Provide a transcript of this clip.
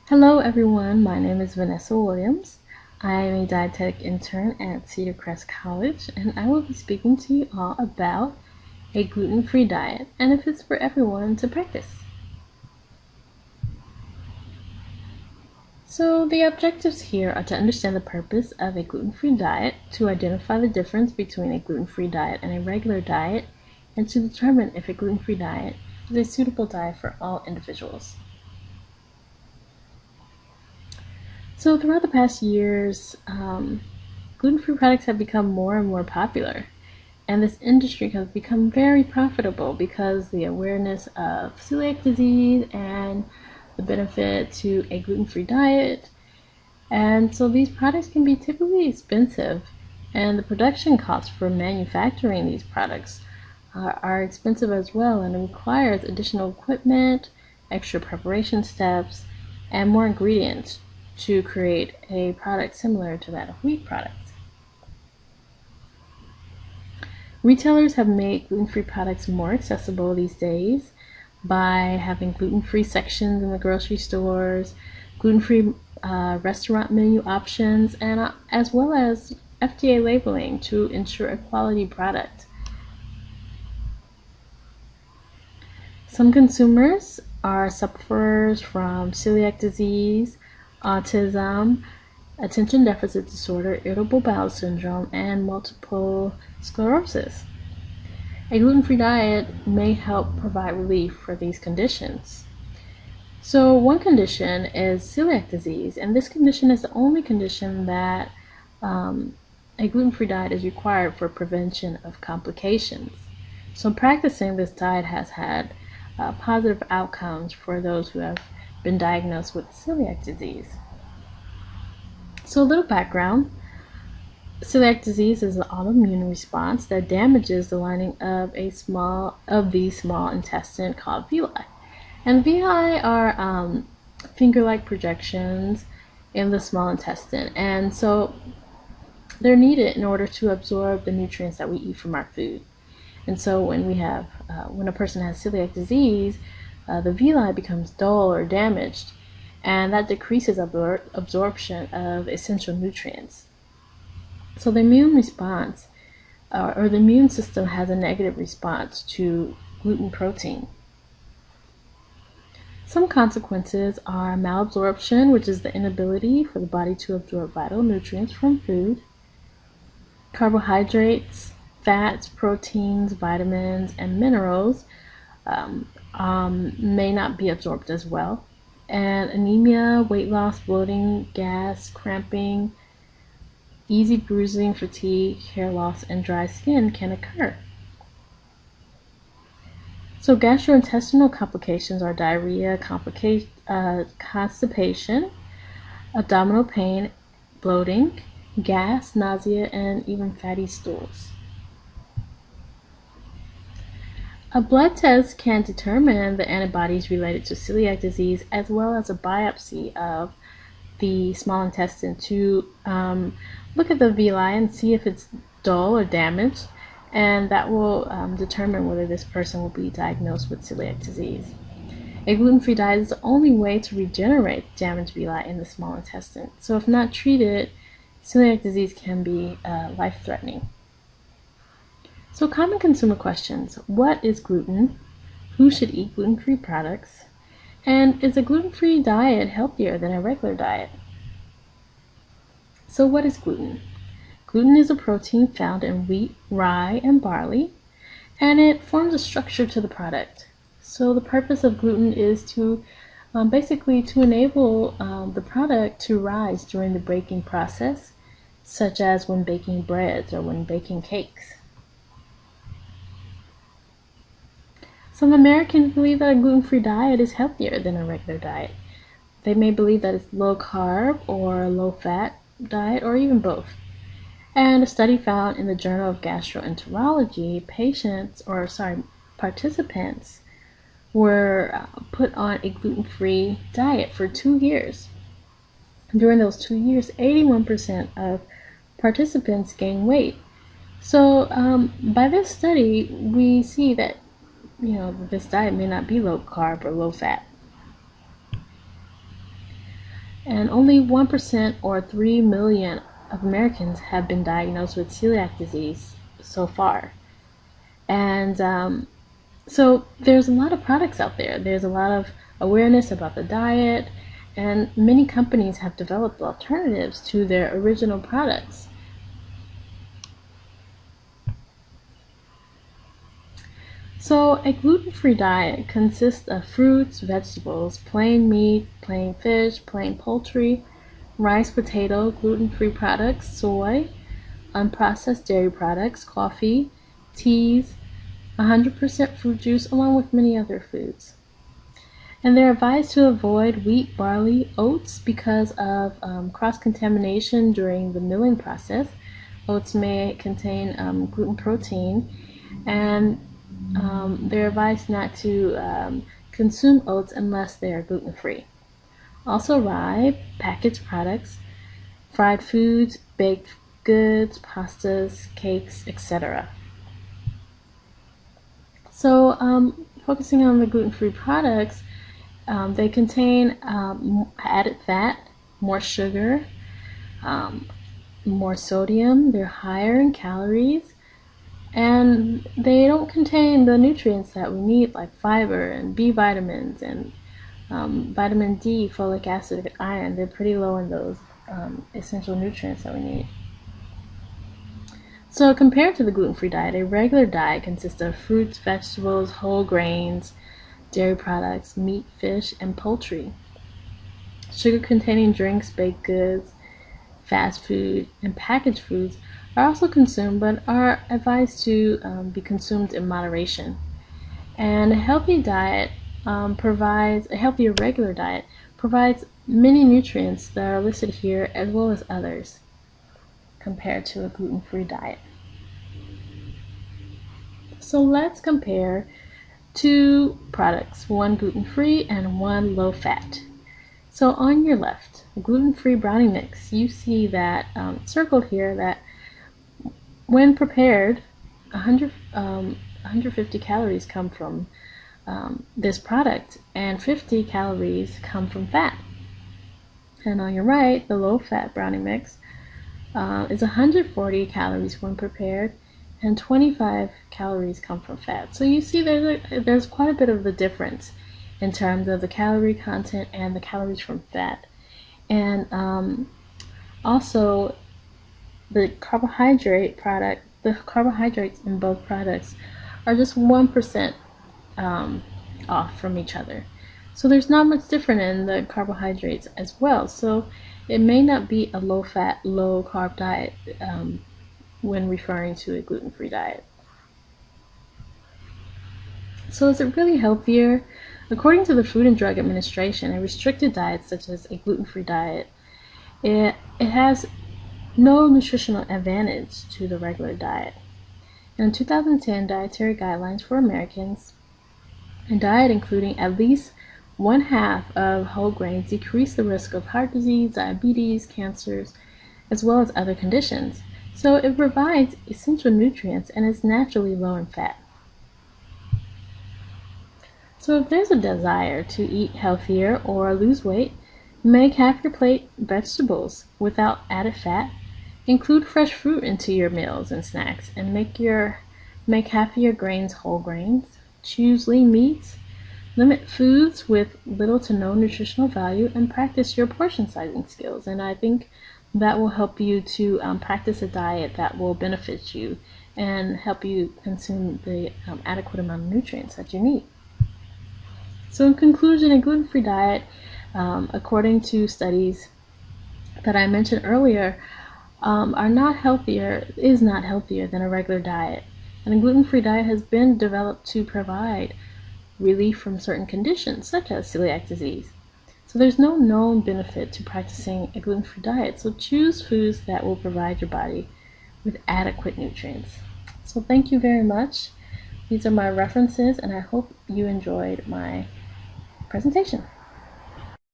Hello everyone, my name is Vanessa Williams. I am a dietetic intern at Cedar Crest College, and I will be speaking to you all about a gluten-free diet and if it's for everyone to practice. So the objectives here are to understand the purpose of a gluten-free diet, to identify the difference between a gluten-free diet and a regular diet, and to determine if a gluten-free diet is a suitable diet for all individuals. So throughout the past years, gluten-free products have become more and more popular, and this industry has become very profitable because the awareness of celiac disease and the benefit to a gluten-free diet. And so these products can be typically expensive, and the production costs for manufacturing these products are expensive as well, and it requires additional equipment, extra preparation steps, and more ingredients to create a product similar to that of wheat products. Retailers have made gluten-free products more accessible these days by having gluten-free sections in the grocery stores, gluten-free restaurant menu options, and as well as FDA labeling to ensure a quality product. Some consumers are sufferers from celiac disease, autism, attention deficit disorder, irritable bowel syndrome, and multiple sclerosis. A gluten-free diet may help provide relief for these conditions. So one condition is celiac disease, and this condition is the only condition that a gluten-free diet is required for prevention of complications. So practicing this diet has had positive outcomes for those who have been diagnosed with celiac disease. So a little background. Celiac disease is an autoimmune response that damages the lining of the small intestine called villi. And villi are finger-like projections in the small intestine, and so they're needed in order to absorb the nutrients that we eat from our food. And so when a person has celiac disease, the villi becomes dull or damaged, and that decreases absorption of essential nutrients. So the immune response, or the immune system, has a negative response to gluten protein. Some consequences are malabsorption, which is the inability for the body to absorb vital nutrients from food, carbohydrates, fats, proteins, vitamins, and minerals may not be absorbed as well. And anemia, weight loss, bloating, gas, cramping, easy bruising, fatigue, hair loss, and dry skin can occur. So gastrointestinal complications are diarrhea, constipation, abdominal pain, bloating, gas, nausea, and even fatty stools. A blood test can determine the antibodies related to celiac disease, as well as a biopsy of the small intestine to look at the villi and see if it's dull or damaged, and that will determine whether this person will be diagnosed with celiac disease. A gluten-free diet is the only way to regenerate damaged villi in the small intestine. So if not treated, celiac disease can be life-threatening. So common consumer questions: what is gluten? Who should eat gluten-free products? And is a gluten-free diet healthier than a regular diet? So what is gluten? Gluten is a protein found in wheat, rye, and barley, and it forms a structure to the product. So the purpose of gluten is to basically to enable the product to rise during the baking process, such as when baking breads or when baking cakes. Some Americans believe that a gluten-free diet is healthier than a regular diet. They may believe that it's low carb or low fat diet, or even both. And a study found in the Journal of Gastroenterology, participants were put on a gluten-free diet for 2 years. During those 2 years, 81% of participants gained weight. So by this study, we see that this diet may not be low carb or low fat. And only 1% or 3 million of Americans have been diagnosed with celiac disease so far. And so there's a lot of products out there. There's a lot of awareness about the diet, and many companies have developed alternatives to their original products. So a gluten-free diet consists of fruits, vegetables, plain meat, plain fish, plain poultry, rice, potato, gluten-free products, soy, unprocessed dairy products, coffee, teas, 100% fruit juice, along with many other foods. And they're advised to avoid wheat, barley, oats because of cross-contamination during the milling process. Oats may contain gluten protein, and they're advised not to consume oats unless they are gluten-free. Also rye, packaged products, fried foods, baked goods, pastas, cakes, etc. So focusing on the gluten-free products, they contain added fat, more sugar, more sodium, they're higher in calories, and they don't contain the nutrients that we need like fiber and B vitamins and vitamin D, folic acid, iron. They're pretty low in those essential nutrients that we need. So compared to the gluten-free diet, a regular diet consists of fruits, vegetables, whole grains, dairy products, meat, fish, and poultry. Sugar-containing drinks, baked goods, fast food, and packaged foods are also consumed, but are advised to be consumed in moderation. And a healthy diet a healthier regular diet provides many nutrients that are listed here as well as others compared to a gluten-free diet. So let's compare two products, one gluten-free and one low-fat. So on your left, gluten-free brownie mix, you see that circled here that when prepared, 150 calories come from this product, and 50 calories come from fat. And on your right, the low-fat brownie mix is 140 calories when prepared, and 25 calories come from fat. So you see there's quite a bit of a difference in terms of the calorie content and the calories from fat. And also the carbohydrates in both products are just 1% off from each other. So there's not much different in the carbohydrates as well. So it may not be a low-fat, low-carb diet when referring to a gluten-free diet. So is it really healthier? According to the Food and Drug Administration, a restricted diet such as a gluten-free diet, it has no nutritional advantage to the regular diet. In 2010 Dietary Guidelines for Americans, a diet including at least 1/2 of whole grains decreased the risk of heart disease, diabetes, cancers, as well as other conditions. So it provides essential nutrients and is naturally low in fat. So if there's a desire to eat healthier or lose weight, make half your plate vegetables without added fat. Include fresh fruit into your meals and snacks, and make half of your grains whole grains. Choose lean meats. Limit foods with little to no nutritional value, and practice your portion sizing skills. And I think that will help you to practice a diet that will benefit you and help you consume the adequate amount of nutrients that you need. So in conclusion, a gluten-free diet, according to studies that I mentioned earlier, is not healthier than a regular diet. And a gluten-free diet has been developed to provide relief from certain conditions, such as celiac disease. So there's no known benefit to practicing a gluten-free diet. So choose foods that will provide your body with adequate nutrients. So thank you very much. These are my references, and I hope you enjoyed my presentation.